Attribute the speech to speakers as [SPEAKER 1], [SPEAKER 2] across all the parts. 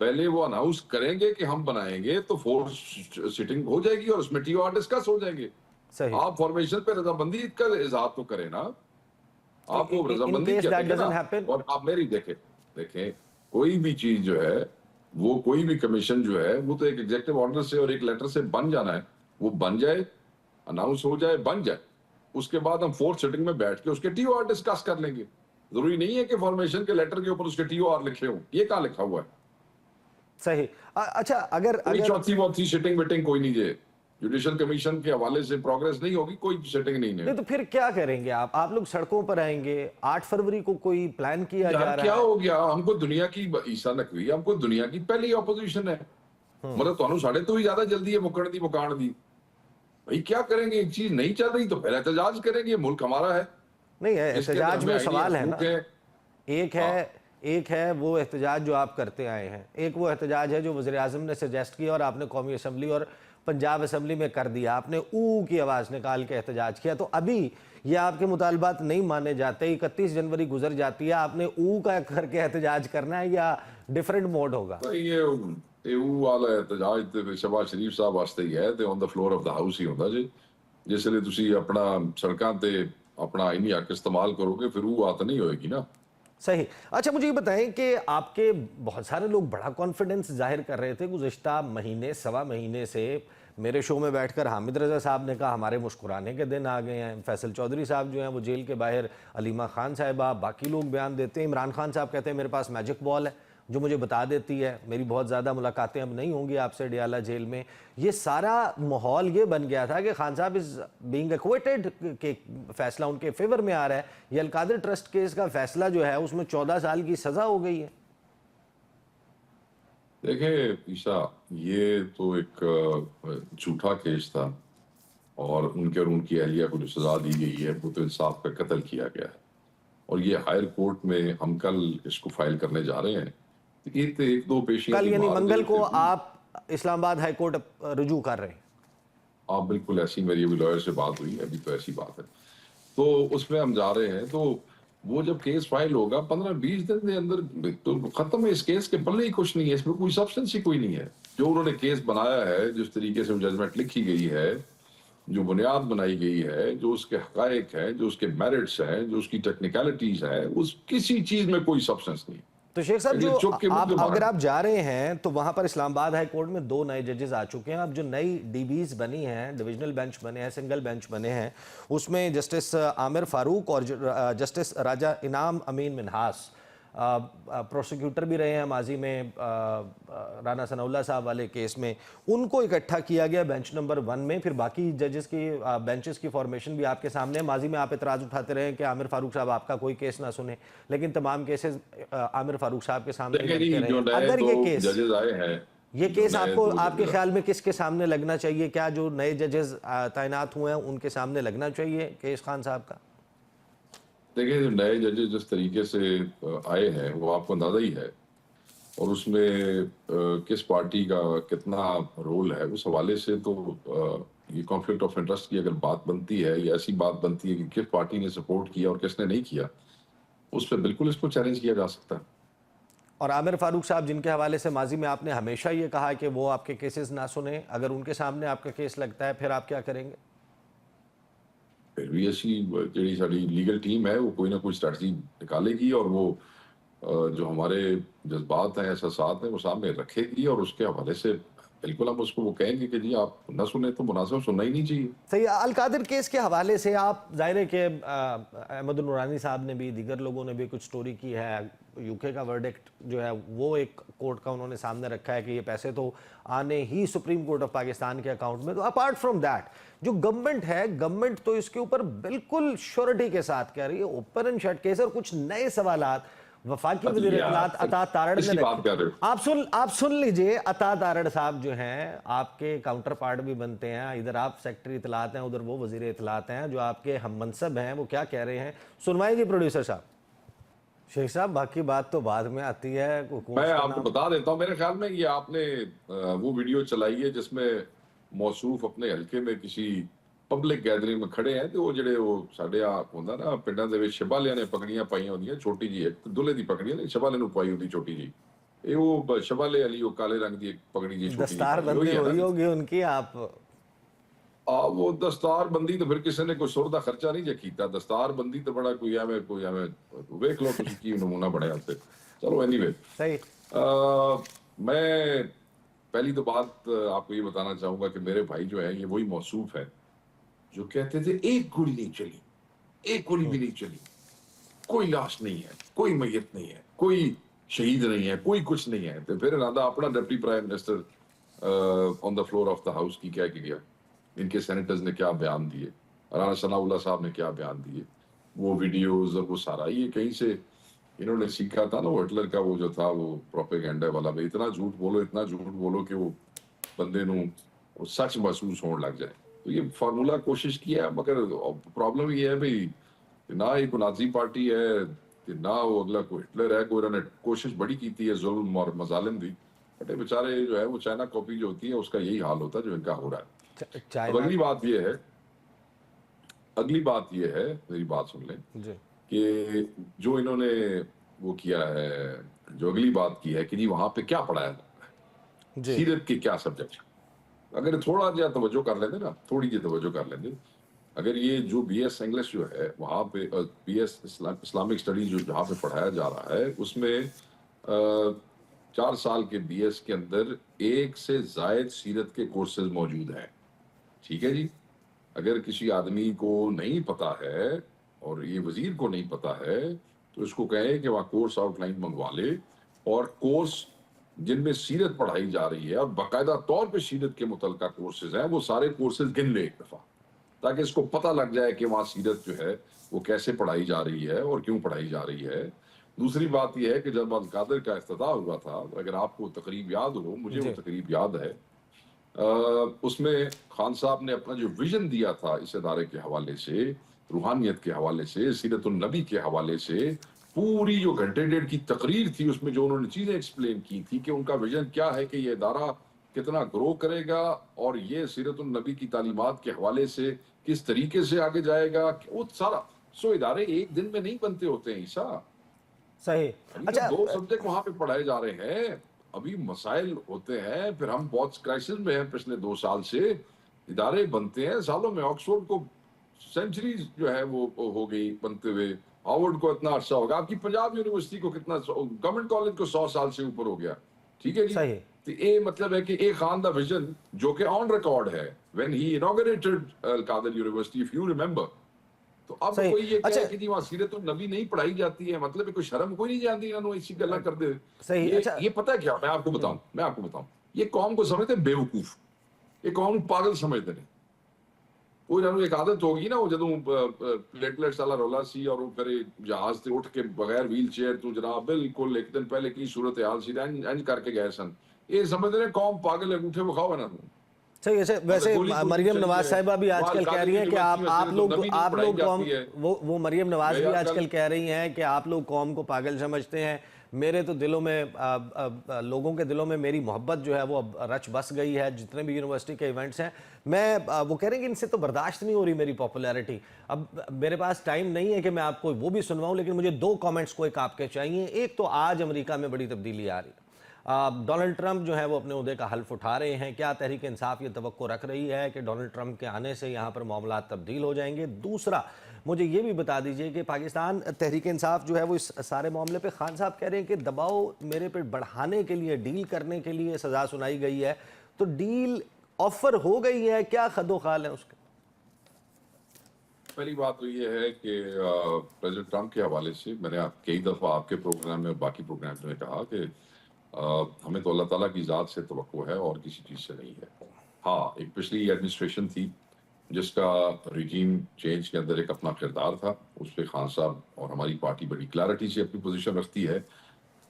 [SPEAKER 1] پہلے وہ اناؤنس کریں گے کہ ہم بنائیں گے تو فورس سٹنگ ہو جائے گی اور اس میں ٹی او آر ڈسکس ہو جائیں گے.
[SPEAKER 2] صحیح.
[SPEAKER 1] آپ فارمیشن پہ رضامندی کا اظہار تو کریں نا. آپ کو
[SPEAKER 2] ان
[SPEAKER 1] رضامندی
[SPEAKER 2] کیس
[SPEAKER 1] کیا
[SPEAKER 2] دیٹ
[SPEAKER 1] دیکھیں نا.
[SPEAKER 2] Doesn't happen.
[SPEAKER 1] اور آپ میری دیکھیں کوئی بھی چیز جو ہے وہ کوئی بھی کمیشن جو ہے وہ تو ایک ایگزیکٹو آرڈر سے اور ایک لیٹر سے بن جانا ہے. وہ بن جائے, اناؤنس ہو جائے, بن جائے, اس کے بعد ہم فورتھ سیٹنگ میں بیٹھ کے اس کے ٹی او آر ڈسکس کر لیں گے. ضروری نہیں ہے کہ فارمیشن کے لیٹر کے اوپر اس کے ٹی او آر لکھے ہوں. یہ کہاں لکھا ہوا ہے؟
[SPEAKER 2] صحیح. اچھا اگر
[SPEAKER 1] کوئی چوتھی ووتھی سیٹنگ ویٹنگ کوئی نہیں. جوڈیشل کمیشن کے حوالے سے پروگرس نہیں ہوگی, کوئی سیٹنگ نہیں ہے.
[SPEAKER 2] نہیں تو پھر کیا کریں گے آپ لوگ سڑکوں پر آئیں گے. 8 فروری کو کوئی پلان کیا جا
[SPEAKER 1] یار
[SPEAKER 2] رہا
[SPEAKER 1] کیا
[SPEAKER 2] ہے؟
[SPEAKER 1] ہو گیا, ہم کو دنیا کی عیسیٰ نقوی ہم کو دنیا کی پہلی اپوزیشن ہے. مطلب تانوں ساڑے تو ہی زیادہ جلدی ہے مکان دی. بھائی کیا کریں گے, ایک چیز نہیں چل رہی تو پھر احتجاج کریں گے. ملک ہمارا ہے,
[SPEAKER 2] نہیں ہے
[SPEAKER 1] اس کے اندر
[SPEAKER 2] احتجاج
[SPEAKER 1] ہمیں
[SPEAKER 2] میں
[SPEAKER 1] آئینی
[SPEAKER 2] سوال ہے نا.
[SPEAKER 1] حقوق ہیں.
[SPEAKER 2] ایک ہے وہ احتجاج جو آپ کرتے آئے ہیں, ایک وہ احتجاج ہے جو وزیر اعظم نے سجیسٹ کیا اور آپ نے قومی اسمبلی اور پنجاب اسمبلی میں کر دیا. آپ نے او کی آواز نکال کے احتجاج کیا. تو ابھی یہ آپ کے مطالبات نہیں مانے جاتے, 31 جنوری گزر جاتی ہے, آپ نے او کا کر کے احتجاج کرنا ہے یا ڈیفرنٹ موڈ ہوگا؟
[SPEAKER 1] یہ والا احتجاج تے شہباز شریف صاحب واسطے ہی ہے تے on the floor of the house ہی ہوندا جی. جس لئے تسی اپنا سڑکاں تے اپنا آئینی حق استعمال کرو گے پھر وہ آت نہیں ہوئے گی نا.
[SPEAKER 2] صحیح. اچھا مجھے یہ بتائیں کہ آپ کے بہت سارے لوگ بڑا کانفیڈنس ظاہر کر رہے تھے گزشتہ مہینے سوا مہینے سے. میرے شو میں بیٹھ کر حامد رضا صاحب نے کہا ہمارے مسکرانے کے دن آ گئے ہیں. فیصل چودھری صاحب جو ہیں وہ جیل کے باہر, علیمہ خان صاحبہ, باقی لوگ بیان دیتے ہیں. عمران خان صاحب کہتے ہیں میرے پاس میجک بال ہے جو مجھے بتا دیتی ہے, میری بہت زیادہ ملاقاتیں اب نہیں ہوں گی آپ سے ڈیالہ جیل میں. یہ سارا ماحول یہ بن گیا تھا کہ خان صاحب از بینگ ایکویٹڈ, کہ فیصلہ ان کے فیور میں آ رہا ہے. یہ القادر ٹرسٹ کیس کا فیصلہ جو ہے اس میں 14 سال کی سزا ہو گئی ہے.
[SPEAKER 1] دیکھیں عیسیٰ, یہ تو ایک جھوٹا کیس تھا اور ان کی اہلیہ کو جو سزا دی گئی ہے وہ تو انصاف کا قتل کیا گیا ہے. اور یہ ہائر کورٹ میں ہم کل اس کو فائل کرنے جا رہے ہیں. یہ تو ایک دو پیشیاں
[SPEAKER 2] کل یعنی
[SPEAKER 1] مار
[SPEAKER 2] منگل
[SPEAKER 1] دے
[SPEAKER 2] کو آپ اسلام آباد ہائی کورٹ رجوع کر رہے ہیں؟
[SPEAKER 1] آپ بالکل ایسی, میری ابھی لائر سے بات ہوئی, ابھی تو ایسی بات ہے. تو اس میں ہم جا رہے ہیں. تو وہ جب کیس فائل ہوگا 15-20 دن کے اندر تو ختم ہے. اس کیس کے پلے ہی کچھ نہیں ہے, اس میں کوئی سبسٹنس ہی کوئی نہیں ہے. جو انہوں نے کیس بنایا ہے, جس طریقے سے ججمنٹ لکھی گئی ہے, جو بنیاد بنائی گئی ہے, جو اس کے حقائق ہیں, جو اس کے میرٹس ہیں, جو اس کی ٹیکنیکلٹیز ہیں, اس کسی چیز میں کوئی سبسٹنس نہیں.
[SPEAKER 2] تو شیخ صاحب
[SPEAKER 1] جو
[SPEAKER 2] جو
[SPEAKER 1] چپ کے
[SPEAKER 2] آپ
[SPEAKER 1] جو
[SPEAKER 2] اگر آپ جا رہے ہیں تو وہاں پر اسلام آباد ہائی کورٹ میں 2 نئے ججز آ چکے ہیں. اب جو نئی ڈی بیز بنی ہیں, ڈویژنل بینچ بنے ہیں, سنگل بینچ بنے ہیں, اس میں جسٹس عامر فاروق اور جسٹس راجہ انعام امین منہاس پروسیکیوٹر بھی رہے ہیں ماضی میں رانا ثناء اللہ صاحب والے کیس میں, ان کو اکٹھا کیا گیا بینچ نمبر 1 میں. پھر باقی ججز کی بینچز کی فارمیشن بھی آپ کے سامنے ہے. ماضی میں آپ اعتراض اٹھاتے رہے کہ عامر فاروق صاحب آپ کا کوئی کیس نہ سنیں, لیکن تمام کیسز عامر فاروق صاحب کے سامنے لگتے رہے. اگر یہ کیس
[SPEAKER 1] ججز آئے ہیں,
[SPEAKER 2] یہ کیس آپ کو آپ کے خیال میں کس کے سامنے لگنا چاہیے؟ کیا جو نئے ججز تعینات ہوئے ہیں ان کے سامنے لگنا چاہیے کیس خان صاحب کا؟
[SPEAKER 1] دیکھیں جو نئے ججز جس طریقے سے آئے ہیں وہ آپ کو اندازہ ہی ہے, اور اس میں کس پارٹی کا کتنا رول ہے, اس حوالے سے تو یہ کانفلکٹ آف انٹرسٹ کی اگر بات بنتی ہے یا ایسی بات بنتی ہے کہ کس پارٹی نے سپورٹ کیا اور کس نے نہیں کیا, اس پہ بالکل اس کو چیلنج کیا جا سکتا ہے.
[SPEAKER 2] اور عامر فاروق صاحب جن کے حوالے سے ماضی میں آپ نے ہمیشہ یہ کہا کہ وہ آپ کے کیسز نہ سنیں, اگر ان کے سامنے آپ کا کیس لگتا ہے پھر آپ کیا کریں گے؟
[SPEAKER 1] پھر بھی ایسی جڑی ساری لیگل ٹیم ہے وہ کوئی نہ کوئی اسٹریٹجی نکالے گی, اور وہ جو ہمارے جذبات ہیں, احساسات ہیں, وہ سامنے رکھے گی, اور اس کے حوالے سے بالکل ہم اس کو وہ کہیں گے کہ جی آپ نہ سنیں تو مناسب سننا ہی نہیں چاہیے.
[SPEAKER 2] صحیح. القادر کیس کے حوالے سے آپ ظاہر ہے کہ احمد النورانی صاحب نے بھی, دیگر لوگوں نے بھی کچھ سٹوری کی ہے. یو کے کا ورڈکٹ جو ہے وہ ایک کورٹ کا انہوں نے سامنے رکھا ہے کہ یہ پیسے تو آنے ہی سپریم کورٹ آف پاکستان کے اکاؤنٹ میں. تو اپارٹ فرام دیٹ جو گورنمنٹ ہے, گورنمنٹ تو اس کے اوپر بالکل شورٹی کے ساتھ کہہ رہی ہے اوپن اینڈ شٹ کیس, اور کچھ نئے سوالات وفاقی وزیر اطلاعات عطا تارڑ نے رکھے. آپ سن لیجئے, عطا تارڑ صاحب جو ہیں آپ کے کاؤنٹر پارٹ بھی بنتے ہیں, ادھر آپ سیکٹری اطلاعات ہیں, ادھر وہ وزیر اطلاعات ہیں, جو آپ کے ہم منصب ہیں, وہ کیا کہہ رہے ہیں سنوائیں جی پروڈیوسر صاحب. شیخ صاحب باقی بات تو بعد میں آتی ہے.
[SPEAKER 1] میں آپ کو بتا دیتا ہوں, میرے خیال میں یہ آپ نے وہ ویڈیو چلائی ہے جس میں موصوف اپنے حلقے میں کسی پبلک گیدرنگ میں کھڑے ہیں, تو وہ جڑے وہ ساڈے ہوندا نا پنڈاں دے وچ شبالے نے پگڑیاں پائیاں ہوندیاں چھوٹی جی, ایک دلہے دی پگڑی نہیں, شبالے نو پائی ہوندی چھوٹی جی, یہ وہ شبالے علی وہ کالے رنگ دی ایک پگڑی جی چھوٹی
[SPEAKER 2] دستار بندی ہوئی ہوگی ان کی. آپ
[SPEAKER 1] وہ دستار بندی تو پھر کسی نے کوئی سردہ خرچہ نہیں جے کیتا. دستار بندی تو بڑا کوئی ایویں ویکھ لو تسی کی نمونہ بنیا تے. چلو اینی وے
[SPEAKER 2] صحیح.
[SPEAKER 1] میں پہلی تو بات آپ کو یہ بتانا چاہوں گا کہ میرے بھائی جو ہے یہ وہی موصوف ہے جو کہتے تھے ایک گولی نہیں چلی, ایک گولی بھی نہیں چلی, کوئی لاش نہیں ہے, کوئی میت نہیں ہے, کوئی شہید نہیں ہے, کوئی کچھ نہیں ہے. تو پھر رادا اپنا deputy prime minister on the floor of the house کی کیا گیا, ان کے سینیٹرز نے کیا بیان دیے, رانا ثناء اللہ صاحب نے کیا بیان دیے, وہ ویڈیوز اور وہ سارا یہ کہیں سے انہوں نے سیکھا تھا نا. وہ ہٹلر کا وہ جو تھا وہ پروپیگنڈا والا, بھائی اتنا جھوٹ بولو, اتنا جھوٹ بولو کہ وہ بندے نو وہ سچ محسوس ہونے لگ جائے. تو یہ فارمولا کوشش کیا, مگر پرابلم یہ ہے بھائی نہ ہی کوئی نازی پارٹی ہے کہ نہ وہ اگلا کوئی ہٹلر ہے. کوئی انہوں نے کوشش بڑی کی تھی ہے ظلم اور مظالم دی, بٹ بیچارے جو ہے وہ چائنا کاپی جو ہوتی ہے اس کا یہی حال ہوتا ہے جو ان کا ہو رہا ہے. اب
[SPEAKER 2] چائنا
[SPEAKER 1] اگلی بات یہ ہے, اگلی بات یہ ہے, میری بات سن لیں
[SPEAKER 2] جی
[SPEAKER 1] کہ جو انہوں نے وہ کیا ہے, جو اگلی بات کی ہے کہ جی وہاں پہ کیا پڑھایا جاتا ہے,
[SPEAKER 2] جی
[SPEAKER 1] سیرت کے کیا سبجیکٹ. اگر تھوڑا جہا توجہ کر لیتے نا, تھوڑی جی توجہ کر لیتے, اگر یہ جو بی ایس انگلش جو ہے وہاں پہ بی ایس اسلامک اسٹڈیز جو جہاں پہ پڑھایا جا رہا ہے اس میں 4 سال کے بی ایس کے اندر 1 سے زائد سیرت کے کورسز موجود ہیں. ٹھیک ہے جی. اگر کسی آدمی کو نہیں پتا ہے اور یہ وزیر کو نہیں پتا ہے تو اس کو کہیں کہ وہاں کورس آؤٹ لائن منگوا لے, اور کورس جن میں سیرت پڑھائی جا رہی ہے اور باقاعدہ طور پہ سیرت کے متعلقہ کورسز ہیں وہ سارے کورسز گن لے ایک دفعہ, تاکہ اس کو پتہ لگ جائے کہ وہاں سیرت جو ہے وہ کیسے پڑھائی جا رہی ہے اور کیوں پڑھائی جا رہی ہے. دوسری بات یہ ہے کہ جب القادر کا افتتاح ہوا تھا, اگر آپ کو تقریب یاد ہو, مجھے وہ
[SPEAKER 2] جی
[SPEAKER 1] تقریب یاد ہے, اس میں خان صاحب نے اپنا جو ویژن دیا تھا اس ادارے کے حوالے سے, روحانیت کے حوالے سے, سیرت النبی کے حوالے سے, پوری جو گھنٹے ڈیڑھ کی تقریر تھی اس میں جو انہوں نے چیزیں ایکسپلین کی تھی کہ ان کا ویژن کیا ہے, کہ یہ ادارہ کتنا گرو کرے گا اور یہ سیرت النبی کی تعلیمات کے حوالے سے کس طریقے سے آگے جائے گا. وہ سارا ادارے ایک دن میں نہیں بنتے ہوتے ہیں عیسیٰ.
[SPEAKER 2] صحیح.
[SPEAKER 1] ابھی تو
[SPEAKER 2] اچھا
[SPEAKER 1] 2 سبجیکٹ وہاں پہ پڑھائے جا رہے ہیں, ابھی مسائل ہوتے ہیں, پھر ہم بہت کرائسس میں ہیں. پچھلے 2 سال سے ادارے بنتے ہیں سالوں میں. آکسفورڈ کو سینچریز جو ہے وہ ہو گئی بنتے ہوئے, ہارورڈ کو اتنا عرصہ ہوگا, آپ کی پنجاب یونیورسٹی کو کتنا, گورنمنٹ کالج کو 100 سال سے اوپر ہو گیا. ٹھیک ہے جی.
[SPEAKER 2] صحیح.
[SPEAKER 1] تو یہ مطلب ہے کہ ایک خان دا ویژن جو کہ آن ریکارڈ ہے when he inaugurated Al Qadir university, if you remember. تو اب
[SPEAKER 2] صحیح.
[SPEAKER 1] کوئی یہ
[SPEAKER 2] اچھا
[SPEAKER 1] کہے کہ جی وہاں سیرت النبی نہیں پڑھائی جاتی ہے, مطلب کوئی شرم کوئی نہیں جانتی انہوں اسی گلا کر دے.
[SPEAKER 2] صحیح. اچھا
[SPEAKER 1] یہ پتہ ہے کیا, میں آپ کو بتاؤں, یہ قوم کو سمجھتے ہیں بیوقوف, یہ قوم پاگل سمجھتے ہیں. وہ جانو ایک عادت ہوگی نا, وہ جدوں پلیٹلیٹس والا رولا سی اور وہ پھر جہاز سے اٹھ کے بغیر ویل چیئر تو جناب بالکل ایک دن پہلے کی صورتحال سی انج کر کے گئے سن. یہ سمجھتے ہیں قوم پاگل ہے, انگوٹھے بخاؤ ہے نا.
[SPEAKER 2] صحیح ہے. ویسے مریم نواز صاحبہ بھی آج کل کہہ رہی ہیں کہ آپ لوگ قوم, وہ مریم نواز بھی آج کل کہہ رہی ہیں کہ آپ لوگ قوم کو پاگل سمجھتے ہیں. میرے تو دلوں میں, لوگوں کے دلوں میں میری محبت جو ہے وہ اب رچ بس گئی ہے. جتنے بھی یونیورسٹی کے ایونٹس ہیں, میں وہ کہہ رہے ہیں کہ ان سے تو برداشت نہیں ہو رہی میری پاپولیرٹی. اب میرے پاس ٹائم نہیں ہے کہ میں آپ کو وہ بھی سنواؤں, لیکن مجھے 2 کامنٹس کو ایک آپ کے چاہیے. ایک تو آج امریکہ میں بڑی تبدیلی آ رہی ہے. ڈونلڈ ٹرمپ جو ہے وہ اپنے عہدے کا حلف اٹھا رہے ہیں. کیا تحریک انصاف یہ توقع رکھ رہی ہے کہ ڈونلڈ ٹرمپ کے آنے سے یہاں پر معاملات تبدیل ہو جائیں گے؟ دوسرا, مجھے یہ بھی بتا دیجئے کہ پاکستان تحریک انصاف جو ہے وہ اس سارے معاملے پہ, خان صاحب کہہ رہے ہیں کہ دباؤ میرے پہ بڑھانے کے لیے, ڈیل کرنے کے لیے سزا سنائی گئی ہے. تو ڈیل آفر ہو گئی ہے, کیا خد و خال ہے اس کے؟
[SPEAKER 1] پہلی بات تو یہ ہے کہ پریزیڈنٹ ٹرمپ کے حوالے سے میں نے کئی دفعہ آپ کے پروگرام میں, باقی پروگرام میں کہا کہ ہمیں تو اللہ تعالیٰ کی ذات سے توقع ہے اور کسی چیز سے نہیں ہے. ہاں, ایک پچھلی ایڈمنسٹریشن تھی جس کا ریجیم چینج کے اندر ایک اپنا کردار تھا, اس پہ خان صاحب اور ہماری پارٹی بڑی کلیئرٹی سے اپنی پوزیشن رکھتی ہے.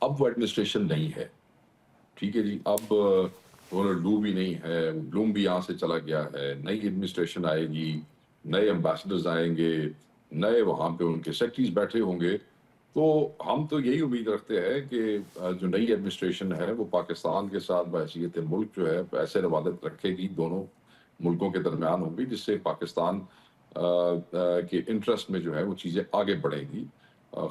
[SPEAKER 1] اب وہ ایڈمنسٹریشن نہیں ہے. ٹھیک ہے جی. اب ڈونلڈ لو بھی نہیں ہے, بلوم بھی یہاں سے چلا گیا ہے, نئی ایڈمنسٹریشن آئے گی, نئے امبیسڈرز آئیں گے, نئے وہاں پہ ان کے سیکٹریز بیٹھے ہوں گے. تو ہم تو یہی امید رکھتے ہیں کہ جو نئی ایڈمنسٹریشن ہے وہ پاکستان کے ساتھ بحیثیت ملک جو ہے ایسے روابط رکھے گی, دونوں ملکوں کے درمیان ہوگی, جس سے پاکستان کے انٹرسٹ میں جو ہے وہ چیزیں آگے بڑھیں گی.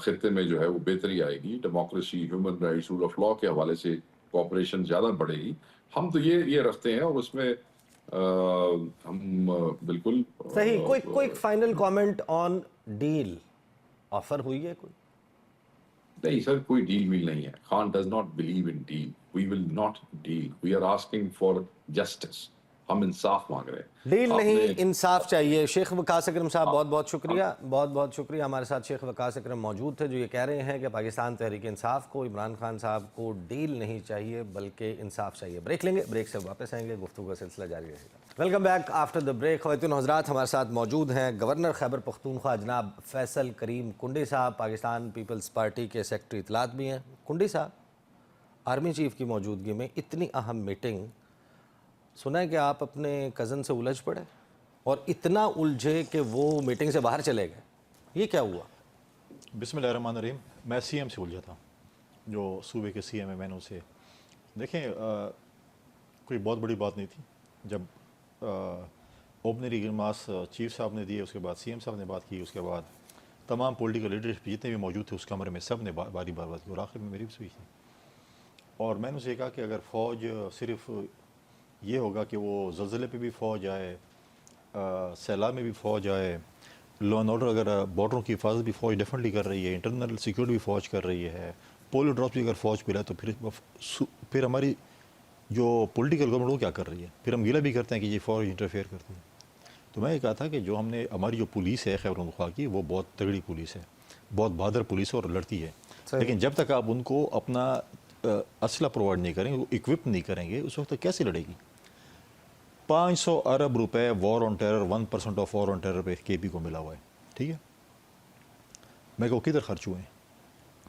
[SPEAKER 1] خطے میں جو ہے وہ بہتری آئے گی, democracy, human rights, rule of law کے حوالے سے کوآپریشن زیادہ بڑھے گی. ہم تو یہ رکھتے ہیں, اور اس میں ہم بالکل
[SPEAKER 2] صحیح. کوئی final comment on deal offer ہوئی ہے کوئی؟
[SPEAKER 1] نہیں سر, کوئی ڈیل ویل نہیں ہے. Khan does not believe in deal. We will not deal. We are asking for justice. ہم انصاف مانگ رہے ہیں.
[SPEAKER 2] ڈیل
[SPEAKER 1] آپ
[SPEAKER 2] نہیں,
[SPEAKER 1] نے
[SPEAKER 2] انصاف چاہیے. شیخ وقاص اکرم صاحب بہت بہت شکریہ, بہت بہت شکریہ. ہمارے ساتھ شیخ وقاص اکرم موجود تھے جو یہ کہہ رہے ہیں کہ پاکستان تحریک انصاف کو, عمران خان صاحب کو ڈیل نہیں چاہیے بلکہ انصاف چاہیے. بریک لیں گے, بریک سے واپس آئیں گے, گفتگو کا سلسلہ جاری رہے گا. Welcome back after the break. خواتین و حضرات, ہمارے ساتھ موجود ہیں گورنر خیبر پختونخوا جناب فیصل کریم کنڈی صاحب, پاکستان پیپلز پارٹی کے سیکرٹری اطلاعات بھی ہیں. کنڈی صاحب, آرمی چیف کی موجودگی میں اتنی اہم میٹنگ, سنا ہے کہ آپ اپنے کزن سے الجھ پڑے اور اتنا الجھے کہ وہ میٹنگ سے باہر چلے گئے. یہ کیا ہوا؟
[SPEAKER 3] بسم اللہ الرحمن الرحیم. میں سی ایم سے الجھا تھا, جو صوبے کے سی ایم ہے. میں نے اسے دیکھیں, کوئی بہت بڑی بات نہیں تھی. جب اوپنری ریمارکس چیف صاحب نے دیے, اس کے بعد سی ایم صاحب نے بات کی, اس کے بعد تمام پولیٹیکل لیڈرشپ جتنے بھی موجود تھے اس کمرے میں سب نے باری بار بات کی, اور آخر میں میری بھی تھی. اور میں نے اسے کہا کہ اگر فوج صرف یہ ہوگا کہ وہ زلزلے پہ بھی فوج آئے, سیلاب میں بھی فوج آئے, لا اینڈ آرڈر اگر بارڈروں کی حفاظت بھی فوج ڈیفینیٹلی کر رہی ہے, انٹرنل سیکورٹی بھی فوج کر رہی ہے, پولیو ڈراپس بھی اگر فوج پہ رہے, تو پھر ہماری جو پولیٹیکل گورنمنٹ وہ کیا کر رہی ہے؟ پھر ہم گلہ بھی کرتے ہیں کہ یہ فوج انٹرفیئر کرتی ہے. تو میں یہ کہا تھا کہ جو ہماری جو پولیس ہے خیبر پختونخوا کی, وہ بہت تگڑی پولیس ہے, بہت بہادر پولیس ہے اور لڑتی ہے. لیکن جب تک آپ ان کو اپنا اسلحہ پرووائڈ نہیں کریں گے, وہ اکوپ نہیں کریں گے, اس وقت کیسے لڑے گی؟ 500 ارب روپے war on terror, 1% of war on terror پہ کے پی کو ملا ہوا ہے. ٹھیک ہے, میں کہا وہ کدھر خرچ ہوئے ہیں؟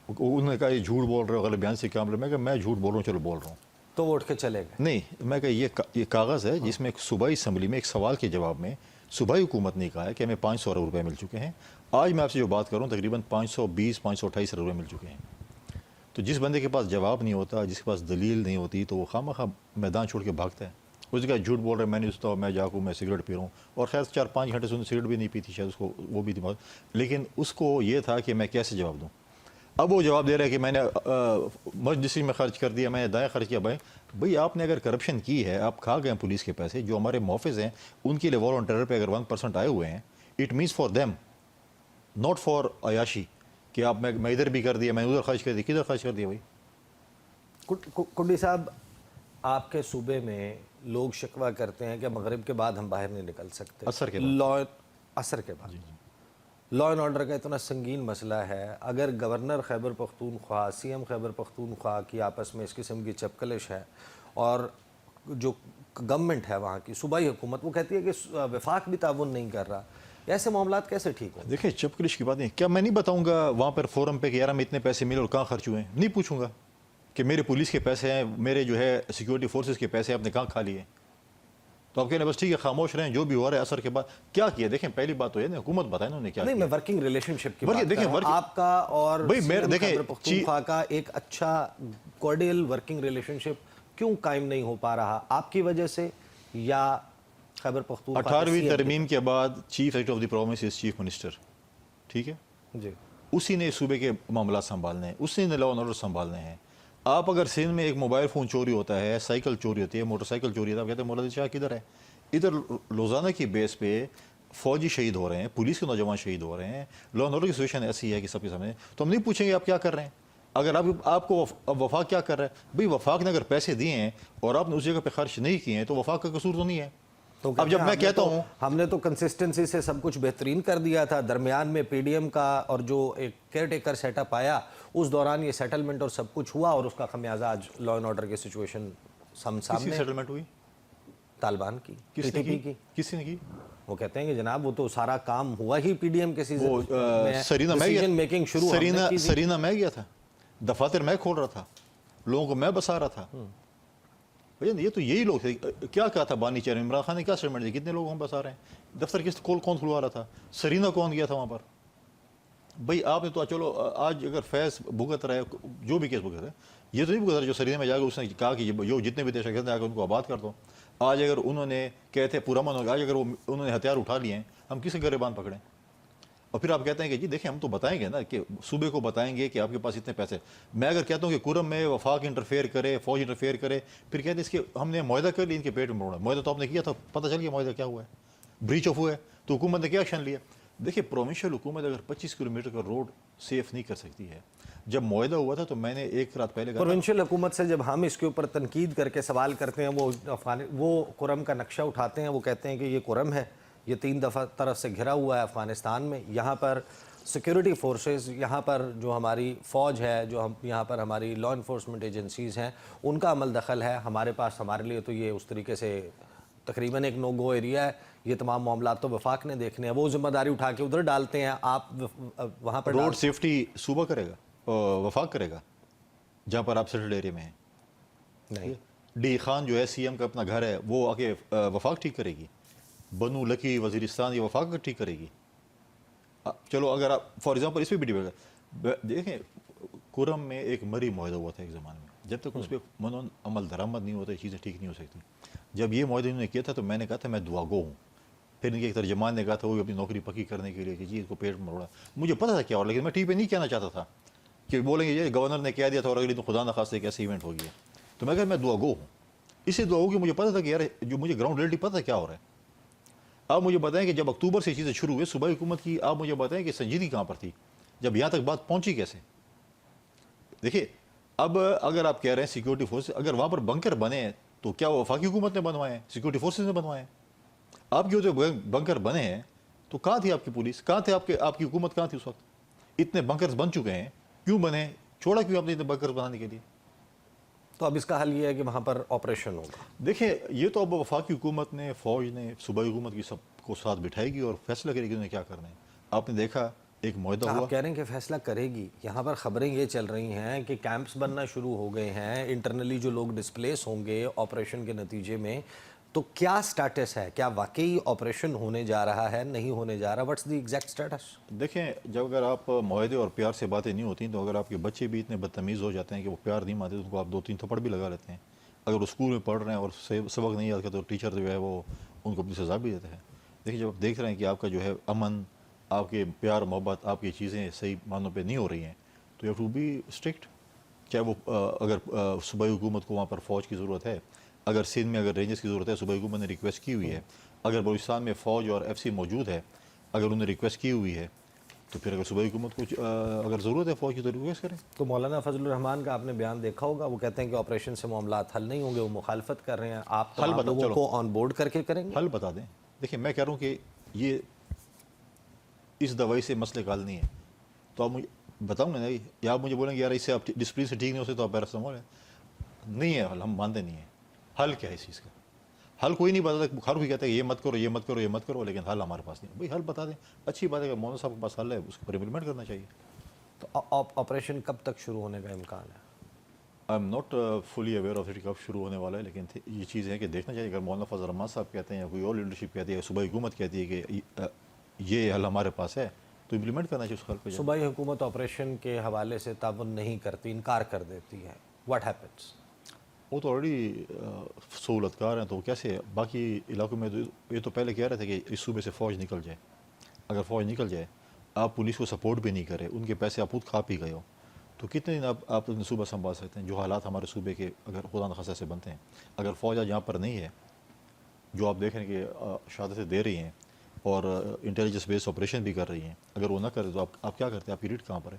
[SPEAKER 3] انہوں نے کہا یہ جھوٹ بول رہے ہو, غلط بیان سے کام رہے. میں کہا میں جھوٹ بول رہا ہوں, چلو بول رہا ہوں.
[SPEAKER 2] تو وہ اٹھ کے چلے گئے.
[SPEAKER 3] نہیں, میں کہا یہ کاغذ ہے جس میں ایک صوبائی اسمبلی میں ایک سوال کے جواب میں صوبائی حکومت نے کہا ہے کہ ہمیں 500 ارب روپے مل چکے ہیں. آج میں آپ سے جو بات کروں تقریباً 520 528 ارب روپے مل چکے ہیں. تو جس بندے کے پاس جواب نہیں ہوتا, جس کے پاس دلیل نہیں ہوتی, تو وہ خواہ میدان چھوڑ کے بھاگتا ہے. اس کا جھوٹ بول رہے ہیں, میں نہیں سوچتا میں جا کے میں سگریٹ پی رہا ہوں. اور خیر 4-5 گھنٹے سے سگریٹ بھی نہیں پیتی شاید اس کو, وہ بھی دماغ. لیکن اس کو یہ تھا کہ میں کیسے جواب دوں. اب وہ جواب دے رہا ہے کہ میں نے مسجد میں خرچ کر دیا, میں نے دائیں خرچ کیا. بھائی آپ نے اگر کرپشن کی ہے, آپ کھا گئے ہیں پولیس کے پیسے, جو ہمارے محافظ ہیں ان کے لیے وار آن ٹیرر پہ اگر 1% آئے ہوئے ہیں, it means for them, not for عیاشی, کہ آپ میں ادھر بھی کر دیا, میں ادھر خرچ کر دیا. کدھر خرچ کر دیا بھائی؟
[SPEAKER 2] کنڈی صاحب, آپ کے صوبے میں لوگ شکوہ کرتے ہیں کہ مغرب کے بعد ہم باہر نہیں نکل سکتے.
[SPEAKER 3] اثر کے بعد.
[SPEAKER 2] اثر کے بعد لا اینڈ آرڈر کا اتنا سنگین مسئلہ ہے. اگر governor Khyber Pakhtunkhwa, C M Khyber Pakhtunkhwa کی آپس میں اس قسم کی چپکلش ہے, اور جو گورنمنٹ ہے وہاں کی صوبائی حکومت, وہ کہتی ہے کہ وفاق بھی تعاون نہیں کر رہا, ایسے معاملات کیسے ٹھیک ہوں؟
[SPEAKER 3] دیکھیں, چپکلش کی بات نہیں. کیا میں نہیں بتاؤں گا وہاں پر فورم پہ کہ یار ہمیں اتنے پیسے ملے اور کہاں خرچ ہوئے ہیں؟ نہیں پوچھوں گا کہ میرے پولیس کے پیسے ہیں, میرے جو ہے سیکورٹی فورسز کے پیسے آپ نے کہاں کھا لیے. تو آپ کہہ رہے ہیں بس ٹھیک ہے خاموش رہیں, جو بھی ہو رہا ہے اثر کے بعد کیا کیا. دیکھیں پہلی بات تو یہ حکومت بتائے انہوں نے کیا
[SPEAKER 2] نہیں,
[SPEAKER 3] کیا.
[SPEAKER 2] میں ورکنگ ریلیشن شپ کی بات کر رہا ہوں. آپ کا اور خیبر پختونخوا کا ایک اچھا کورڈیل ورکنگ ریلیشن شپ کیوں قائم نہیں ہو پا رہا؟ آپ کی وجہ سے یا خیبر پختونخوا؟
[SPEAKER 3] 18ویں ترمیم کے بعد chief act of the province is chief minister. ٹھیک ہے,
[SPEAKER 2] جی,
[SPEAKER 3] اسی نے صوبے کے معاملات سنبھالنے ہیں, اسی نے لا اینڈ آرڈر سنبھالنے ہیں. آپ اگر سندھ میں ایک موبائل فون چوری ہوتا ہے, سائیکل چوری ہوتی ہے, موٹر سائیکل چوری ہوتا ہے, آپ کہتے ہیں مولانا شاہ کدھر ہے؟ ادھر روزانہ کی بیس پہ فوجی شہید ہو رہے ہیں, پولیس کے نوجوان شہید ہو رہے ہیں, لا اینڈ آرڈر کی سچویشن ایسی ہے کہ سب کے سامنے. تو ہم نہیں پوچھیں گے آپ کیا کر رہے ہیں. اگر آپ کو وفاق کیا کر رہا ہے؟ بھئی وفاق نے اگر پیسے دیے ہیں اور آپ نے اس جگہ پہ خرچ نہیں کیے ہیں تو وفاق کا قصور تو نہیں ہے. اب جب میں کہتا ہوں
[SPEAKER 2] ہم نے تو کنسسٹنسی سے سب کچھ بہترین کر دیا تھا, درمیان میں پی ڈی ایم کا اور جو ایک کیئر ٹیکر سیٹ اپ آیا, اس دوران یہ سیٹلمنٹ اور سب کچھ ہوا, اور اس کا خمیازہ آج لا اینڈ آرڈر کی سچویشن سامنے.
[SPEAKER 3] سیٹلمنٹ ہوئی
[SPEAKER 2] طالبان کی,
[SPEAKER 3] کس نے کی؟ کس نے کی؟
[SPEAKER 2] وہ کہتے ہیں کہ جناب وہ تو سارا کام ہوا ہی پی ڈی ایم کے
[SPEAKER 3] وہ
[SPEAKER 2] ڈیسیژن میکنگ شروع
[SPEAKER 3] سرینا میں گیا تھا, دفاتر میں کھول رہا تھا, لوگوں کو میں بسا رہا تھا. یہ تو یہی لوگ تھے. کیا کہا تھا بانی چیئرمین عمران خان نے, کیا اسٹیٹمنٹ دی, کتنے لوگ ہم بسا رہے ہیں, دفتر کس کون کھلوا رہا تھا, سرینا کون گیا تھا وہاں پر. بھائی آپ نے تو چلو آج اگر فیض بھگت رہے, جو بھی کیس بھگت رہے, یہ تو نہیں بھگت رہا جو سرینا میں جا کے اس نے کہا کہ جو جتنے بھی دیش ہیں جا کے ان کو آباد کر دو. آج اگر انہوں نے کہتے پورا من ہوگا, آج اگر انہوں نے ہتھیار اٹھا لیے ہیں, ہم کسے گریبان پکڑیں. اور پھر آپ کہتے ہیں کہ جی دیکھیں ہم تو بتائیں گے نا کہ صوبے کو بتائیں گے کہ آپ کے پاس اتنے پیسے. میں اگر کہتا ہوں کہ کرم میں وفاق انٹرفیئر کرے, فوج انٹرفیئر کرے, پھر کہتے ہیں اس کے ہم نے معاہدہ کر لی, ان کے پیٹ میں موڑا. معاہدہ تو آپ نے کیا تھا, پتہ چل گیا معاہدہ کیا ہوا ہے, بریچ آف ہوا ہے, تو حکومت نے کیا ایکشن لیا. دیکھیے پروونشل حکومت اگر 25 کلومیٹر کا روڈ سیف نہیں کر سکتی ہے, جب معاہدہ ہوا تھا تو میں نے ایک رات پہلے کہا
[SPEAKER 2] پروونشل حکومت سے جب ہم اس کے اوپر تنقید کر کے سوال کرتے ہیں, وہ کرم کا نقشہ اٹھاتے ہیں, وہ کہتے ہیں کہ یہ کرم ہے, یہ 3 دفعہ طرف سے گھرا ہوا ہے افغانستان میں, یہاں پر سیکیورٹی فورسز, یہاں پر جو ہماری فوج ہے, جو یہاں پر ہماری لا انفورسمنٹ ایجنسیز ہیں, ان کا عمل دخل ہے, ہمارے پاس ہمارے لیے تو یہ اس طریقے سے تقریباً ایک نو گو ایریا ہے, یہ تمام معاملات تو وفاق نے دیکھنے ہیں, وہ ذمہ داری اٹھا کے ادھر ڈالتے ہیں, آپ وہاں پر
[SPEAKER 3] روڈ سیفٹی صوبہ کرے گا, وفاق کرے گا جہاں پر آپ سیٹلڈ ایریا میں ہیں.
[SPEAKER 2] نہیں.
[SPEAKER 3] ڈی خان جو ہے سی ایم کا اپنا گھر ہے, وہ آ کے وفاق ٹھیک کرے گی. بنو لکی وزیرستان یہ وفاق ٹھیک کرے گی. چلو اگر آپ فار ایگزامپل اس پہ بھی ڈیبیٹ دیکھیں, کرم میں ایک مری معاہدہ ہوا تھا ایک زمانے میں, جب تک اس پہ منون عمل درآمد نہیں ہوتا یہ چیزیں ٹھیک نہیں ہو سکتی. جب یہ معاہدہ انہوں نے کیا تھا تو میں نے کہا تھا میں دعا گو ہوں. پھر ان کے ایک ترجمان نے کہا تھا وہ اپنی نوکری پکی کرنے کے لیے کہ جی اس کو پیٹ مروڑا. مجھے پتا تھا کیا ہو, لیکن میں ٹی پہ نہیں کہنا چاہتا تھا کہ بولیں گے یہ گورنر نے کہہ دیا تھا اور اگلی تو خدا نخواستہ ایک ایسا ایونٹ ہو گیا. تو میں کہا میں دعا گو ہوں, اس لیے دعا ہو کہ مجھے پتا تھا کہ یار جو مجھے گراؤنڈ ریئلٹی پتا کیا ہو رہا ہے. آپ مجھے بتائیں کہ جب اکتوبر سے چیزیں شروع ہوئی صوبائی حکومت کی, آپ مجھے بتائیں کہ سنجیدگی کہاں پر تھی, جب یہاں تک بات پہنچی کیسے. دیکھیے اب اگر آپ کہہ رہے ہیں سیکورٹی فورس, اگر وہاں پر بنکر بنے ہیں تو کیا وہ وفاقی حکومت نے بنوائے ہیں, سیکورٹی فورسز نے بنوائے ہیں. آپ کے جو بنکر بنے ہیں تو کہاں تھی آپ کی پولیس, کہاں تھے آپ کی حکومت, کہاں تھی اس وقت. اتنے بنکرز بن چکے ہیں, کیوں بنے, چھوڑا کیوں آپ نے اتنے بنکرز بنانے کے لیے.
[SPEAKER 2] تو اب اس کا حل یہ ہے کہ وہاں پر آپریشن ہوگا.
[SPEAKER 3] دیکھیں یہ تو اب وفاقی حکومت نے, فوج نے, صوبائی حکومت کی سب کو ساتھ بٹھائے گی اور فیصلہ کرے گی انہیں کیا کرنا ہے. آپ نے دیکھا ایک معاہدہ ہوا,
[SPEAKER 2] آپ کہہ رہے ہیں کہ فیصلہ کرے گی, یہاں پر خبریں یہ چل رہی ہیں کہ کیمپس بننا شروع ہو گئے ہیں, انٹرنلی جو لوگ ڈسپلیس ہوں گے آپریشن کے نتیجے میں, تو کیا سٹیٹس ہے, کیا واقعی آپریشن ہونے جا رہا ہے, نہیں ہونے جا رہا, واٹس دی ایگزیکٹ سٹیٹس.
[SPEAKER 3] دیکھیں جب اگر آپ معاہدے اور پیار سے باتیں نہیں ہوتی تو اگر آپ کے بچے بھی اتنے بدتمیز ہو جاتے ہیں کہ وہ پیار نہیں مانتے تو ان کو آپ 2-3 تھپڑ بھی لگا لیتے ہیں. اگر وہ اسکول میں پڑھ رہے ہیں اور سبق نہیں یاد کرتے تو ٹیچر جو ہے وہ ان کو اپنی سزا بھی دیتا ہے. دیکھیں جب آپ دیکھ رہے ہیں کہ آپ کا جو ہے امن, آپ کے پیار محبت, آپ کی چیزیں صحیح معنوں پہ نہیں ہو رہی ہیں تو you have to be strict. چاہے وہ اگر صوبائی حکومت کو وہاں پر فوج کی ضرورت ہے, اگر سندھ میں اگر رینجرز کی ضرورت ہے, صوبائی حکومت نے ریکویسٹ کی ہوئی ہے, اگر بلوچستان میں فوج اور ایف سی موجود ہے, اگر انہوں نے ریکویسٹ کی ہوئی ہے تو پھر اگر صوبائی حکومت کو اگر ضرورت ہے فوج کی تو ریکویسٹ کریں.
[SPEAKER 2] تو مولانا فضل الرحمان کا آپ نے بیان دیکھا ہوگا, وہ کہتے ہیں کہ آپریشن سے معاملات حل نہیں ہوں گے, وہ مخالفت کر رہے ہیں, آپ تمام لوگوں کو آن بورڈ کر کے کریں گے.
[SPEAKER 3] حل بتا دیں. دیکھیں میں کہہ رہا ہوں کہ یہ اس دوائی سے مسئلے کا حل نہیں ہے, تو آپ مجھے بتاؤں گا نہیں, یا آپ مجھے بولیں گے یار اس سے آپ ڈسپلن سے ٹھیک نہیں ہو سکتے تو آپ پیراسٹامول ہے. نہیں ہے حل, ہم مانتے نہیں ہیں. حل کیا ہے اس چیز کا, حل کوئی نہیں بتاتا. ہر کوئی کہتا ہے یہ مت کرو, یہ مت کرو, یہ مت کرو, لیکن حل ہمارے پاس نہیں. بھائی حل بتا دیں, اچھی بات ہے کہ مولانا صاحب کے پاس حل ہے, اس کو امپلیمنٹ کرنا چاہیے.
[SPEAKER 2] تو آپریشن کب تک شروع ہونے کا امکان ہے؟
[SPEAKER 3] I am not fully aware of it کب شروع ہونے والا ہے, لیکن یہ چیز ہے کہ دیکھنا چاہیے. اگر مولانا فضل الرحمان صاحب کہتے ہیں یا کوئی اور لیڈرشپ کہتی ہے, صوبائی حکومت کہتی ہے کہ یہ حل ہمارے پاس ہے تو امپلیمنٹ کرنا چاہیے اس حل پہ.
[SPEAKER 2] صوبائی حکومت آپریشن کے حوالے سے تعاون نہیں کرتی, انکار کر دیتی ہے, واٹ ہیپنس؟
[SPEAKER 3] وہ تو آلریڈی سہولت کار ہیں, تو کیسے باقی علاقوں میں یہ تو پہلے کہہ رہے تھے کہ اس صوبے سے فوج نکل جائے. اگر فوج نکل جائے, آپ پولیس کو سپورٹ بھی نہیں کرے, ان کے پیسے آپ خود کھا پی گئے ہو, تو کتنے دن آپ صوبہ سنبھال سکتے ہیں. جو حالات ہمارے صوبے کے اگر خدا نخواستہ سے بنتے ہیں, اگر فوج آج یہاں پر نہیں ہے, جو آپ دیکھ رہے ہیں کہ شہادتیں دے رہی ہیں اور انٹیلیجنس بیس آپریشن بھی کر رہی ہیں, اگر وہ نہ کرے تو آپ کیا کرتے ہیں, آپ کی ریٹ کہاں پر ہے؟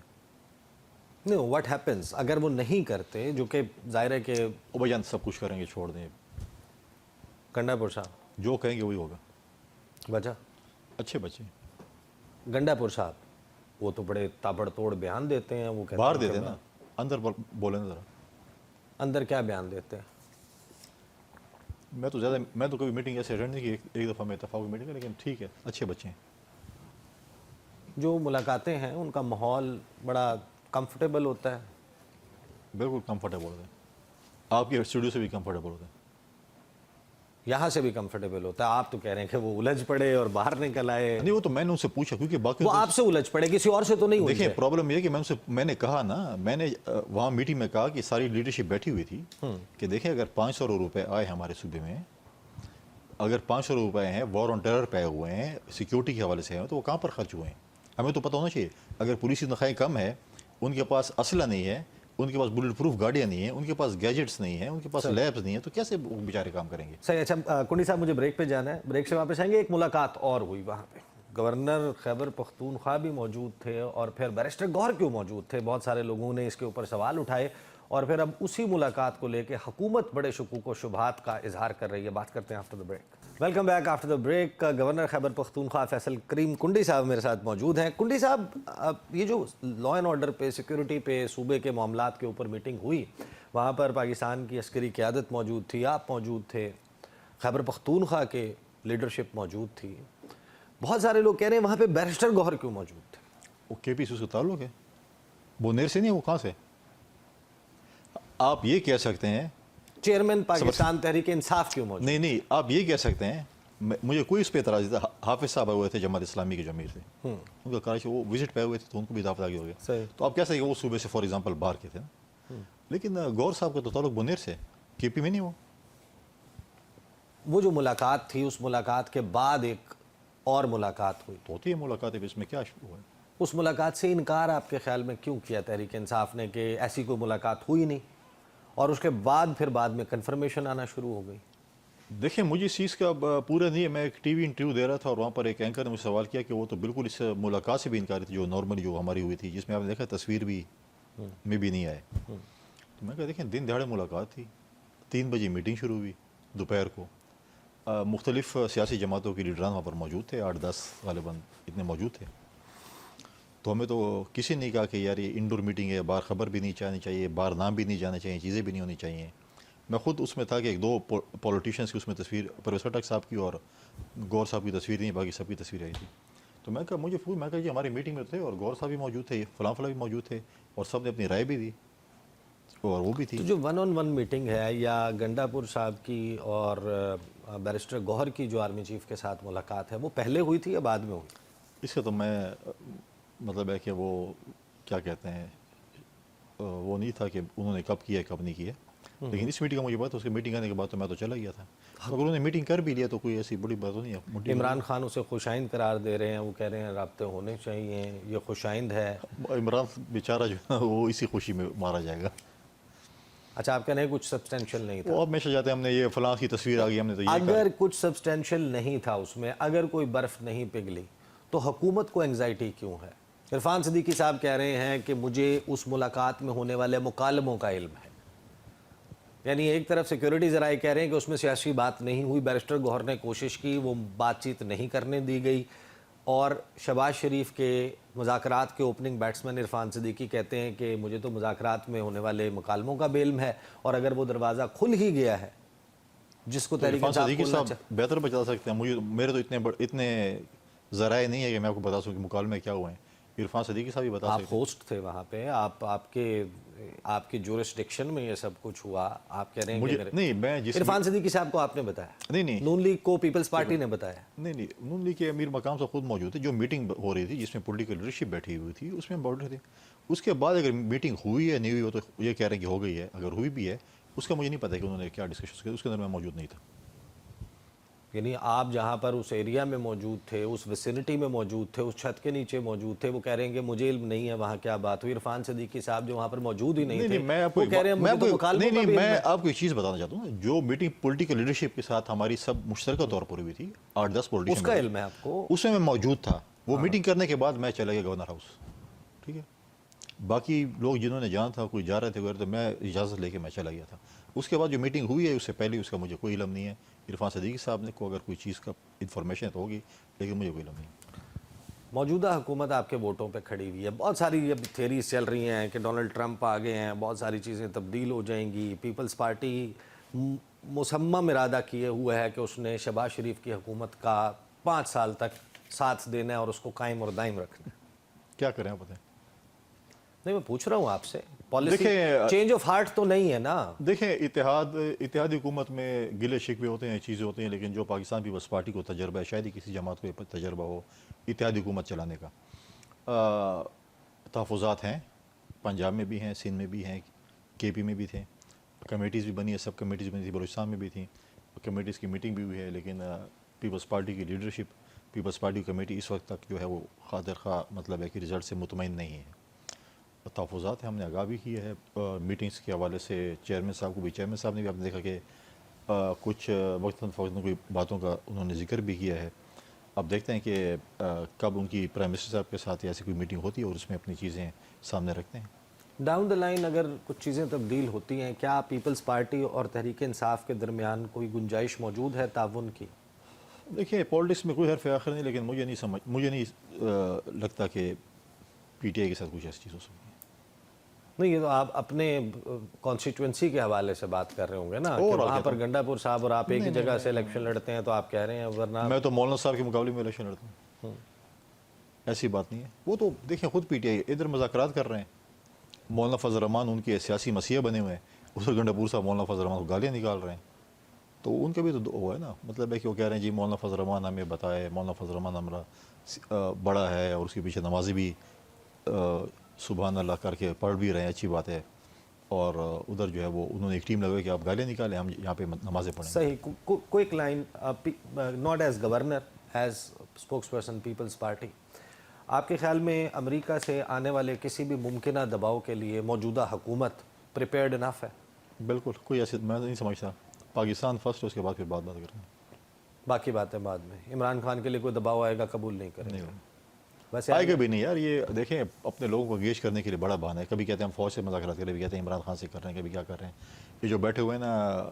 [SPEAKER 2] نہیں, واٹ ہیپنس اگر وہ نہیں کرتے, جو کہ ظاہر ہے کہ
[SPEAKER 3] بھائی جان سب کچھ کریں گے, چھوڑ دیں.
[SPEAKER 2] گنڈا پور صاحب
[SPEAKER 3] جو کہیں گے وہی ہوگا.
[SPEAKER 2] وجہ
[SPEAKER 3] اچھے بچے
[SPEAKER 2] گنڈا پور صاحب وہ تو بڑے تابڑ توڑ بیان دیتے ہیں, وہ کہتے
[SPEAKER 3] باہر
[SPEAKER 2] ہیں
[SPEAKER 3] دیتے ہیں نا, اندر بولیں ذرا.
[SPEAKER 2] اندر کیا بیان دیتے ہیں؟
[SPEAKER 3] میں تو کبھی میٹنگ ایسے اٹینڈ نہیں کی, ایک دفعہ میں اتفاق میٹنگ ہے, لیکن ٹھیک ہے, اچھے بچے ہیں.
[SPEAKER 2] جو ملاقاتیں ہیں ان کا ماحول بڑا کمفرٹیبل ہوتا ہے.
[SPEAKER 3] بالکل کمفرٹیبل ہوتا ہے, آپ کے اسٹوڈیو سے بھی کمفرٹیبل ہوتا ہے,
[SPEAKER 2] یہاں سے بھی کمفرٹیبل ہوتا ہے. آپ تو کہہ رہے ہیں کہ وہ الجھ پڑے اور باہر نکل آئے.
[SPEAKER 3] نہیں وہ تو میں نے ان سے پوچھا, کیونکہ باقی
[SPEAKER 2] وہ آپ سے الجھ پڑے, کسی اور سے تو نہیں
[SPEAKER 3] دیکھیں
[SPEAKER 2] الجھے.
[SPEAKER 3] پرابلم یہ ہے کہ میں نے کہا نا, میں نے وہاں میٹنگ میں کہا کہ ساری لیڈرشپ بیٹھی ہوئی تھی کہ دیکھیں اگر 500 روپے آئے ہمارے صوبے میں, اگر 500 روپے ہیں وار آن ٹیرر پہ ہوئے ہیں, سیکیورٹی کے حوالے سے ہیں, تو وہ کہاں پر خرچ ہوئے ہیں. ہمیں تو پتہ ہونا چاہیے اگر پولیس کی تنخواہیں کم ہے، ان کے پاس اسلحہ نہیں ہے، ان کے پاس بلٹ پروف گاڑیاں نہیں ہیں، ان کے پاس گیجٹس نہیں ہیں، ان کے پاس لیبس نہیں ہیں، تو کیسے وہ بیچارے کام کریں گے؟
[SPEAKER 2] صحیح. اچھا کنڈی صاحب مجھے بریک پہ جانا ہے، بریک سے واپس آئیں گے. ایک ملاقات اور ہوئی وہاں پہ، گورنر خیبر پختونخوا بھی موجود تھے اور پھر بیرسٹر گوہر کیوں موجود تھے. بہت سارے لوگوں نے اس کے اوپر سوال اٹھائے اور پھر اب اسی ملاقات کو لے کے حکومت بڑے شکوک و شبہات کا اظہار کر رہی ہے. بات کرتے ہیں after the break. Welcome back after the break. Governor Khyber Pakhtunkhwa Faisal Karim Kundi صاحب میرے ساتھ موجود ہیں. کنڈی صاحب یہ جو لا اینڈ آرڈر پہ، سیکیورٹی پہ، صوبے کے معاملات کے اوپر میٹنگ ہوئی، وہاں پر پاکستان کی عسکری قیادت موجود تھی، آپ موجود تھے، خیبر پختونخوا کے لیڈرشپ موجود تھی. بہت سارے لوگ کہہ رہے ہیں وہاں پہ بیرسٹر گوہر کیوں موجود تھے؟
[SPEAKER 3] وہ کے پی سے اس کا تعلق ہے، وہ نیر سے نہیں ہے، وہ کہاں سے؟ آپ یہ کہہ سکتے ہیں،
[SPEAKER 2] چیئرمین پاکستان تحریک انصاف کیوں موجود؟
[SPEAKER 3] نہیں آپ یہ کہہ سکتے ہیں، مجھے کوئی اس پہ اعتراض نہیں تھا. حافظ صاحب آئے ہوئے تھے، جماعت اسلامی کے جو امیر تھے، ان کا کراچی وہ وزٹ پہ آئے ہوئے تھے تو ان کو بھی دعوت آگے ہو
[SPEAKER 2] صحیح.
[SPEAKER 3] گیا. تو آپ کہہ سکتے ہیں وہ صوبے سے فار ایگزامپل باہر کے تھے نا. لیکن گور صاحب کا تو تعلق بنیر سے، کے پی میں نہیں.
[SPEAKER 2] وہ جو ملاقات تھی، اس ملاقات کے بعد ایک اور ملاقات ہوئی،
[SPEAKER 3] ہوتی ہے ملاقات، اس میں کیا ہوا ہے؟
[SPEAKER 2] اس ملاقات سے انکار آپ کے خیال میں کیوں کیا تحریک انصاف نے کہ ایسی کوئی ملاقات ہوئی نہیں، اور اس کے بعد پھر بعد میں کنفرمیشن آنا شروع ہو گئی؟
[SPEAKER 3] دیکھیں مجھے اس چیز کا پورا نہیں ہے. میں ایک ٹی وی انٹرویو دے رہا تھا اور وہاں پر ایک اینکر نے مجھ سے سوال کیا کہ وہ تو بالکل اس ملاقات سے بھی انکاری تھی جو نارملی جو ہماری ہوئی تھی، جس میں آپ نے دیکھا تصویر بھی میں بھی نہیں آئے. تو میں کہا دیکھیں دن دہاڑے ملاقات تھی، 3 بجے میٹنگ شروع ہوئی دوپہر کو. مختلف سیاسی جماعتوں کے لیڈران وہاں پر موجود تھے، 8-10 غالباً اتنے موجود تھے. تو ہمیں تو کسی نے نہیں کہا کہ یار یہ انڈور میٹنگ ہے، باہر خبر بھی نہیں جانی چاہیے، باہر نام بھی نہیں جانے چاہیے، چیزیں بھی نہیں ہونی چاہیے. میں خود اس میں تھا کہ 2 پولیٹیشنس کی اس میں تصویر، پروفیسر ٹک صاحب کی اور گور صاحب کی تصویر نہیں، باقی سب کی تصویر آئی تھی. تو میں کہا میں کہا جی ہماری میٹنگ میں تھے اور گور صاحب بھی موجود تھے، فلاں بھی موجود تھے اور سب نے اپنی رائے بھی دی اور وہ بھی تھی.
[SPEAKER 2] تو جو 1-on-1 میٹنگ ہے یا گنڈا پور صاحب کی اور بیرسٹر گوہر کی جو آرمی چیف کے ساتھ ملاقات ہے، وہ پہلے ہوئی تھی یا بعد میں ہوئی؟
[SPEAKER 3] اس کا تو میں مطلب ہے کہ وہ کیا کہتے ہیں، وہ نہیں تھا کہ انہوں نے کب کیا کب نہیں کیا. لیکن اس میٹنگ کا مجھے بات، اس کی میٹنگ آنے کے بعد تو میں تو چلا گیا تھا. اگر انہوں نے میٹنگ کر بھی لیا تو کوئی ایسی بڑی بات نہیں ہے.
[SPEAKER 2] عمران خان اسے خوشائند قرار دے رہے ہیں، وہ کہہ رہے ہیں رابطے ہونے چاہیے، یہ خوشائند ہے.
[SPEAKER 3] عمران بیچارہ جو ہے وہ اسی خوشی میں مارا جائے گا.
[SPEAKER 2] اچھا آپ کہہ رہے ہیں کچھ سبسٹینشیل نہیں تھا؟
[SPEAKER 3] وہ اب ہمیشہ جاتے ہیں ہم نے یہ فلاں کی تصویر آ گئی، ہم نے تو یہ
[SPEAKER 2] اگر کچھ سبسٹینشیل نہیں تھا اس میں، اگر کوئی برف نہیں پگھلی تو حکومت کو انگزائٹی کیوں ہے؟ عرفان صدیقی صاحب کہہ رہے ہیں کہ مجھے اس ملاقات میں ہونے والے مکالموں کا علم ہے. یعنی ایک طرف سیکیورٹی ذرائع کہہ رہے ہیں کہ اس میں سیاسی بات نہیں ہوئی، بیرسٹر گوہر نے کوشش کی، وہ بات چیت نہیں کرنے دی گئی، اور شہباز شریف کے مذاکرات کے اوپننگ بیٹسمین عرفان صدیقی کہتے ہیں کہ مجھے تو مذاکرات میں ہونے والے مکالموں کا بھی علم ہے، اور اگر وہ دروازہ کھل ہی گیا ہے جس کو تحریک
[SPEAKER 3] عرفان
[SPEAKER 2] انصاف
[SPEAKER 3] صدیقی
[SPEAKER 2] کھولنا
[SPEAKER 3] صاحب بہتر بتا سکتے ہیں. میرے تو اتنے ذرائع نہیں ہے کہ میں آپ کو بتا سکوں کہ مکالمے کیا ہوئے ہیں. عرفان صدیقی صاحب بھی بتا
[SPEAKER 2] آپ
[SPEAKER 3] سکتے ہیں.
[SPEAKER 2] ہوسٹ تھے وہاں پہ، آپ کے جورسڈکشن میں یہ سب کچھ ہوا. آپ کہہ رہے ہیں
[SPEAKER 3] مجھے
[SPEAKER 2] کہ
[SPEAKER 3] نہیں، میں جس
[SPEAKER 2] عرفان صدیقی صاحب کو آپ نے بتایا؟
[SPEAKER 3] نہیں
[SPEAKER 2] نون لیگ کو پیپلز پارٹی نے بتایا؟
[SPEAKER 3] نہیں نون لیگ کے امیر مقام سے خود موجود تھے. جو میٹنگ ہو رہی تھی جس میں پولیٹیکل لیڈرشپ بیٹھی ہوئی تھی اس میں موجود تھے. اس کے بعد اگر میٹنگ ہوئی ہے نہیں ہوئی ہو تو یہ کہہ رہے ہیں کہ ہو گئی ہے. اگر ہوئی بھی ہے اس کا مجھے نہیں پتا کہ انہوں نے کیا ڈسکشن کیا، اس کے اندر میں موجود نہیں تھا.
[SPEAKER 2] یعنی آپ جہاں پر اس ایریا میں موجود تھے، اس ویسینٹی میں موجود تھے، اس چھت کے نیچے موجود تھے، وہ کہہ رہے ہیں کہ مجھے علم نہیں ہے وہاں کیا بات ہوئی. عرفان صدیقی صاحب جو وہاں پر موجود ہی نہیں تھے، وہ کہہ رہے ہیں مجھے تو مکالموں کا بھی علم
[SPEAKER 3] میں
[SPEAKER 2] ہے.
[SPEAKER 3] آپ کو ایک چیز بتانا چاہتا ہوں. جو میٹنگ پولیٹیکل لیڈرشپ کے ساتھ ہماری سب مشترکہ طور پر ہوئی تھی، 8-10 پولیٹیشن،
[SPEAKER 2] اس کا علم ہے آپ کو؟
[SPEAKER 3] اس میں موجود تھا. وہ میٹنگ کرنے کے بعد میں چلا گیا گورنر ہاؤس. ٹھیک ہے، باقی لوگ جنہوں نے جانا تھا، کوئی جا رہے تھے تو میں اجازت لے کے میں چلا گیا تھا. اس کے بعد جو میٹنگ ہوئی ہے اس سے پہلے اس کا مجھے کوئی علم نہیں ہے. عرفان صدیقی صاحب نے کو اگر کوئی چیز کا انفارمیشن تو ہوگی، لیکن مجھے کوئی علم نہیں.
[SPEAKER 2] موجودہ حکومت آپ کے ووٹوں پہ کھڑی ہوئی ہے. بہت ساری اب تھیریز چل رہی ہیں کہ ڈونلڈ ٹرمپ آ گئے ہیں، بہت ساری چیزیں تبدیل ہو جائیں گی. پیپلز پارٹی مصمم ارادہ کیے ہوئے ہے کہ اس نے شہباز شریف کی حکومت کا 5 سال تک ساتھ دینا ہے اور اس کو قائم اور دائم رکھنا ہے.
[SPEAKER 3] کیا کریں آپ بتائیں؟
[SPEAKER 2] نہیں، میں پوچھ رہا ہوں آپ سے، پالیسی چینج آف ہارٹ تو نہیں ہے نا؟
[SPEAKER 3] دیکھیں اتحادی حکومت میں گلے شکوے ہوتے ہیں، چیزیں ہوتی ہیں، لیکن جو پاکستان پیپلز پارٹی کو تجربہ ہے، شاید ہی کسی جماعت کو تجربہ ہو اتحادی حکومت چلانے کا. تحفظات ہیں، پنجاب میں بھی ہیں، سندھ میں بھی ہیں، کے پی میں بھی تھے، کمیٹیز بھی بنی ہے، سب کمیٹیز بنی تھی، بلوچستان میں بھی تھیں، کمیٹیز کی میٹنگ بھی ہوئی ہے. لیکن پیپلز پارٹی کی لیڈرشپ پیپلز پارٹی کمیٹی اس وقت تک جو ہے وہ خاطر خواہ مطلب ہے کہ رزلٹ سے مطمئن نہیں ہے. تحفظات ہیں، ہم نے آگاہ بھی کی ہے میٹنگز کے حوالے سے. چیئرمین صاحب کو بھی، چیئرمین صاحب نے بھی آپ نے دیکھا کہ کچھ وقتاً فوقتاً کوئی باتوں کا انہوں نے ذکر بھی کیا ہے. اب دیکھتے ہیں کہ کب ان کی پرائم منسٹر صاحب کے ساتھ ایسی کوئی میٹنگ ہوتی ہے اور اس میں اپنی چیزیں سامنے رکھتے ہیں.
[SPEAKER 2] ڈاؤن دا لائن اگر کچھ چیزیں تبدیل ہوتی ہیں، کیا پیپلز پارٹی اور تحریک انصاف کے درمیان کوئی گنجائش موجود ہے تعاون کی؟
[SPEAKER 3] دیکھیے پولیٹکس میں کوئی حرف آخر نہیں، لیکن مجھے نہیں لگتا کہ پی ٹی آئی کے ساتھ کچھ ایسی چیز ہو سکتی ہے.
[SPEAKER 2] نہیں، یہ تو آپ اپنے کانسٹیٹوئنسی کے حوالے سے بات کر رہے ہوں گے نا، کہ وہاں پر گنڈا پور صاحب اور آپ ایک ہی جگہ سے الیکشن لڑتے ہیں تو آپ کہہ رہے ہیں، ورنہ
[SPEAKER 3] میں تو مولانا صاحب کے مقابلے میں الیکشن لڑتا ہوں. ایسی بات نہیں ہے. وہ تو دیکھیں خود پی ٹی آئی ادھر مذاکرات کر رہے ہیں. مولانا فضل الرحمان ان کے سیاسی مسیح بنے ہوئے ہیں، ادھر گنڈا پور صاحب مولانا فضل الرحمان کو گالیاں نکال رہے ہیں. تو ان کا بھی تو وہ ہے نا، مطلب ہے کہ وہ کہہ رہے ہیں جی مولانا فضل الرحمان ہمیں بتائے، مولانا فضل الرحمان ہمارا بڑا ہے اور اس کے پیچھے نمازی بھی سبحان اللہ کر کے پڑھ بھی رہے ہیں، اچھی بات ہے. اور ادھر جو ہے وہ انہوں نے ایک ٹیم لگائی کہ آپ گالیاں نکالیں، ہم یہاں پہ نمازیں پڑھیں.
[SPEAKER 2] صحیح. Quick line, not as governor, as spokesperson Peoples Party, آپ کے خیال میں امریکہ سے آنے والے کسی بھی ممکنہ دباؤ کے لیے موجودہ حکومت پریپیئرڈ انف ہے؟
[SPEAKER 3] بالکل، کوئی ایسی میں نہیں سمجھتا. پاکستان فرسٹ، اس کے بعد پھر بات کریں گے.
[SPEAKER 2] باقی باتیں بعد میں. عمران خان کے لیے کوئی دباؤ آئے گا قبول نہیں کریں گے؟ ویسے
[SPEAKER 3] آئے گا بھی نہیں یار. یہ دیکھیں اپنے لوگوں کو انگیج کرنے کے لیے بڑا بہانہ ہے. کبھی کہتے ہیں ہم فوج سے مذاکرات کر رہے ہیں، کبھی کہتے ہیں عمران خان سے کر رہے ہیں، کبھی کیا کر رہے ہیں. یہ جو بیٹھے ہوئے ہیں نا،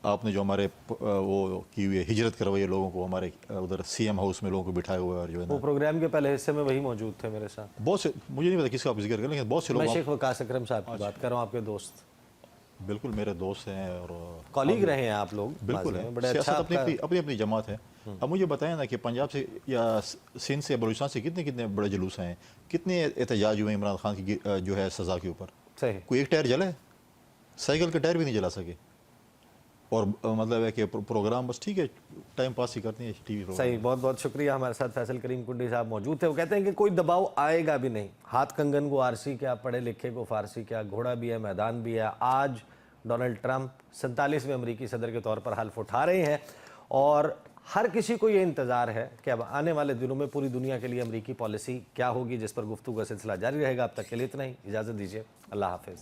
[SPEAKER 3] آپ نے جو ہمارے وہ کی ہوئی ہے ہجرت کروائی ہے لوگوں کو، ہمارے ادھر سی ایم ہاؤس میں لوگوں کو بٹھائے ہوئے، اور جو ہے نا
[SPEAKER 2] وہ پروگرام کے پہلے حصے میں وہی موجود تھے میرے ساتھ.
[SPEAKER 3] بہت سے، مجھے نہیں پتا کس کا آپ ذکر کریں، لیکن بہت سے
[SPEAKER 2] میں
[SPEAKER 3] لوگ
[SPEAKER 2] شیخ وقاص اکرم صاحب کی بات کر رہا ہوں، آپ کے دوست.
[SPEAKER 3] بالکل میرے دوست ہیں اور
[SPEAKER 2] کالیگ رہے ہیں آپ لوگ.
[SPEAKER 3] بالکل
[SPEAKER 2] ماضی
[SPEAKER 3] ہے.
[SPEAKER 2] میں بڑے
[SPEAKER 3] سیاست
[SPEAKER 2] اچھا
[SPEAKER 3] اپنی اپنی جماعت ہے. اب مجھے بتائیں نا کہ پنجاب سے یا سندھ سے، بلوچستان سے کتنے بڑے جلوس ہیں، کتنے احتجاج ہوئے عمران خان کی جو ہے سزا کے اوپر.
[SPEAKER 2] صحیح.
[SPEAKER 3] کوئی ایک ٹائر جلا ہے؟ سائیکل کا ٹائر بھی نہیں جلا سکے. اور مطلب ہے کہ پروگرام بس ٹھیک ہے ٹائم پاس ہی کرتے ہیں ٹی وی پروگرام.
[SPEAKER 2] صحیح. بہت بہت شکریہ. ہمارے ساتھ فیصل کریم کنڈی صاحب موجود تھے. وہ کہتے ہیں کہ کوئی دباؤ آئے گا بھی نہیں. ہاتھ کنگن کو آرسی کیا، پڑھے لکھے کو فارسی کیا، گھوڑا بھی ہے میدان بھی ہے. آج ڈونلڈ ٹرمپ 47ویں امریکی صدر کے طور پر حلف اٹھا رہے ہیں، اور ہر کسی کو یہ انتظار ہے کہ اب آنے والے دنوں میں پوری دنیا کے لیے امریکی پالیسی کیا ہوگی، جس پر گفتگو کا سلسلہ جاری رہے گا. اب تک کے لیے اتنا ہی. اجازت دیجیے. اللہ حافظ.